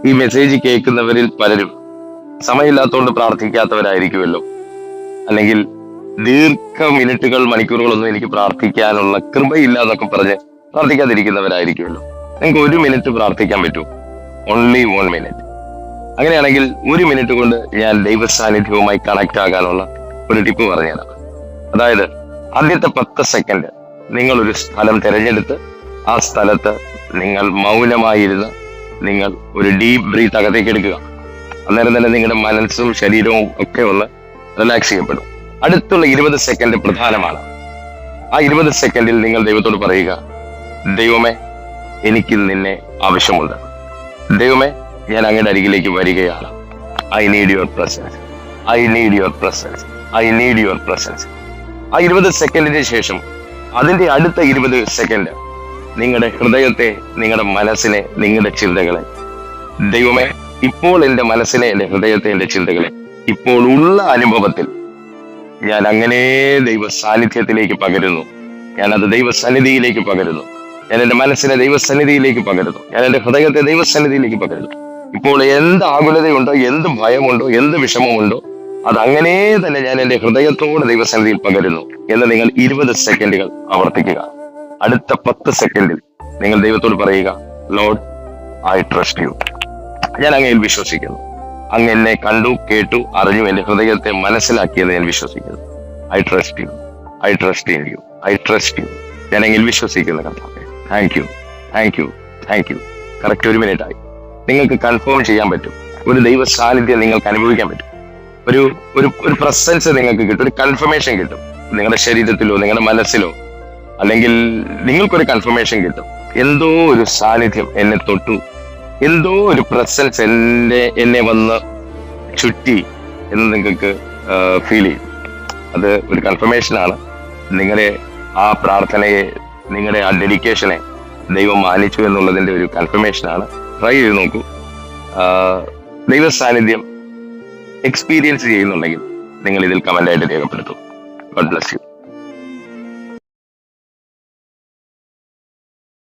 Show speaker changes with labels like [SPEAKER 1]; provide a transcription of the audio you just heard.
[SPEAKER 1] ഈ മെസ്സേജ് കേൾക്കുന്നവരിൽ പലരും സമയമില്ലാത്തതുകൊണ്ട് പ്രാർത്ഥിക്കാത്തവരായിരിക്കുമല്ലോ, അല്ലെങ്കിൽ ദീർഘ മിനിറ്റുകൾ മണിക്കൂറുകളൊന്നും എനിക്ക് പ്രാർത്ഥിക്കാനുള്ള കൃപയില്ല എന്നൊക്കെ പറഞ്ഞ് പ്രാർത്ഥിക്കാതിരിക്കുന്നവരായിരിക്കുമല്ലോ. നിങ്ങൾക്ക് 1 മിനിറ്റ് പ്രാർത്ഥിക്കാൻ പറ്റുമോ? Only 1 minute. അങ്ങനെയാണെങ്കിൽ 1 മിനിറ്റ് കൊണ്ട് ഞാൻ ദൈവ സാന്നിധ്യവുമായി കണക്ട് ആകാനുള്ള ഒരു ടിപ്പ് പറഞ്ഞുതരാം. അതായത് ആദ്യത്തെ 10 സെക്കൻഡ് നിങ്ങൾ ഒരു സ്ഥലം തിരഞ്ഞെടുത്ത് ആ സ്ഥലത്ത് നിങ്ങൾ മൗനമായിരുന്ന് നിങ്ങൾ ഒരു ഡീപ്പ് ബ്രീത്ത് അകത്തേക്ക് എടുക്കുക. അന്നേരം തന്നെ നിങ്ങളുടെ മനസ്സും ശരീരവും ഒക്കെ ഒന്ന് റിലാക്സ് ചെയ്യപ്പെടും. അടുത്തുള്ള 20 സെക്കൻഡ് പ്രധാനമാണ്. ആ 20 സെക്കൻഡിൽ നിങ്ങൾ ദൈവത്തോട് പറയുക, ദൈവമേ, എനിക്ക് നിന്നെ ആവശ്യമുണ്ട്. ദൈവമേ, ഞാൻ അങ്ങയുടെ അരികിലേക്ക് വരികയാണ്. I need your presence, I need your presence, I need your presence. ആ 20 സെക്കൻഡിന് ശേഷം അതിന്റെ അടുത്ത 20 സെക്കൻഡ് നിങ്ങളുടെ ഹൃദയത്തെ, നിങ്ങളുടെ മനസ്സിനെ, നിങ്ങളുടെ ചിന്തകളെ, ദൈവമേ, ഇപ്പോൾ എൻ്റെ മനസ്സിനെ, എൻ്റെ ഹൃദയത്തെ, എൻ്റെ ചിന്തകളെ ഇപ്പോൾ ഉള്ള അനുഭവത്തിൽ ഞാൻ അങ്ങനെ ദൈവ സാന്നിധ്യത്തിലേക്ക് പകരുന്നു. ഞാൻ അത് ദൈവസന്നിധിയിലേക്ക് പകരുന്നു. ഞാൻ എൻ്റെ മനസ്സിനെ ദൈവസന്നിധിയിലേക്ക് പകരുന്നു. ഞാൻ എൻ്റെ ഹൃദയത്തെ ദൈവസന്നിധിയിലേക്ക് പകരുന്നു. ഇപ്പോൾ എന്ത് ആകുലതയുണ്ടോ, എന്ത് ഭയമുണ്ടോ, എന്ത് വിഷമമുണ്ടോ, അത് അങ്ങനെ തന്നെ ഞാൻ എൻ്റെ ഹൃദയത്തോടെ ദൈവസന്നിധിയിൽ പകരുന്നു എന്ന് നിങ്ങൾ 20 സെക്കൻഡുകൾ ആവർത്തിക്കുക. അടുത്ത 10 സെക്കൻഡിൽ നിങ്ങൾ ദൈവത്തോട് പറയുക, ലോർഡ്, ഐ ട്രസ്റ്റ് യു. ഞാൻ അങ്ങയിൽ വിശ്വസിക്കുന്നു. അങ്ങ് എന്നെ കണ്ടു, കേട്ടു, അറിഞ്ഞു, എൻ്റെ ഹൃദയത്തെ മനസ്സിലാക്കിയെന്ന് ഞാൻ വിശ്വസിക്കുന്നു. I trust you, I trust in you, I trust you. ഞാൻ എങ്കിൽ വിശ്വസിക്കുന്ന കർത്താവേ, thank you, thank you, thank you. Correct 1 മിനിറ്റായി. നിങ്ങൾക്ക് കൺഫേം ചെയ്യാൻ പറ്റും. ഒരു ദൈവ സാന്നിധ്യം നിങ്ങൾക്ക് അനുഭവിക്കാൻ പറ്റും. ഒരു പ്രസൻസ് നിങ്ങൾക്ക് കിട്ടും, ഒരു കൺഫർമേഷൻ കിട്ടും. നിങ്ങളുടെ ശരീരത്തിലോ നിങ്ങളുടെ മനസ്സിലോ അല്ലെങ്കിൽ നിങ്ങൾക്കൊരു കൺഫർമേഷൻ കിട്ടും. എന്തോ ഒരു സാന്നിധ്യം എന്നെ തൊട്ടു, എന്തോ ഒരു പ്രസൻസ് എന്നെ വന്ന് ചുറ്റി എന്ന് നിങ്ങൾക്ക് ഫീൽ ചെയ്യും. അത് ഒരു കൺഫർമേഷനാണ്. നിങ്ങളുടെ ആ പ്രാർത്ഥനയെ, നിങ്ങളുടെ ആ ഡെഡിക്കേഷനെ ദൈവം മാനിച്ചു എന്നുള്ളതിന്റെ ഒരു കൺഫർമേഷനാണ്. ട്രൈ ചെയ്ത് നോക്കൂ. ദൈവ സാന്നിധ്യം എക്സ്പീരിയൻസ് ചെയ്യുന്നുണ്ടെങ്കിൽ നിങ്ങൾ ഇതിൽ കമന്റായിട്ട് രേഖപ്പെടുത്തും. God bless you.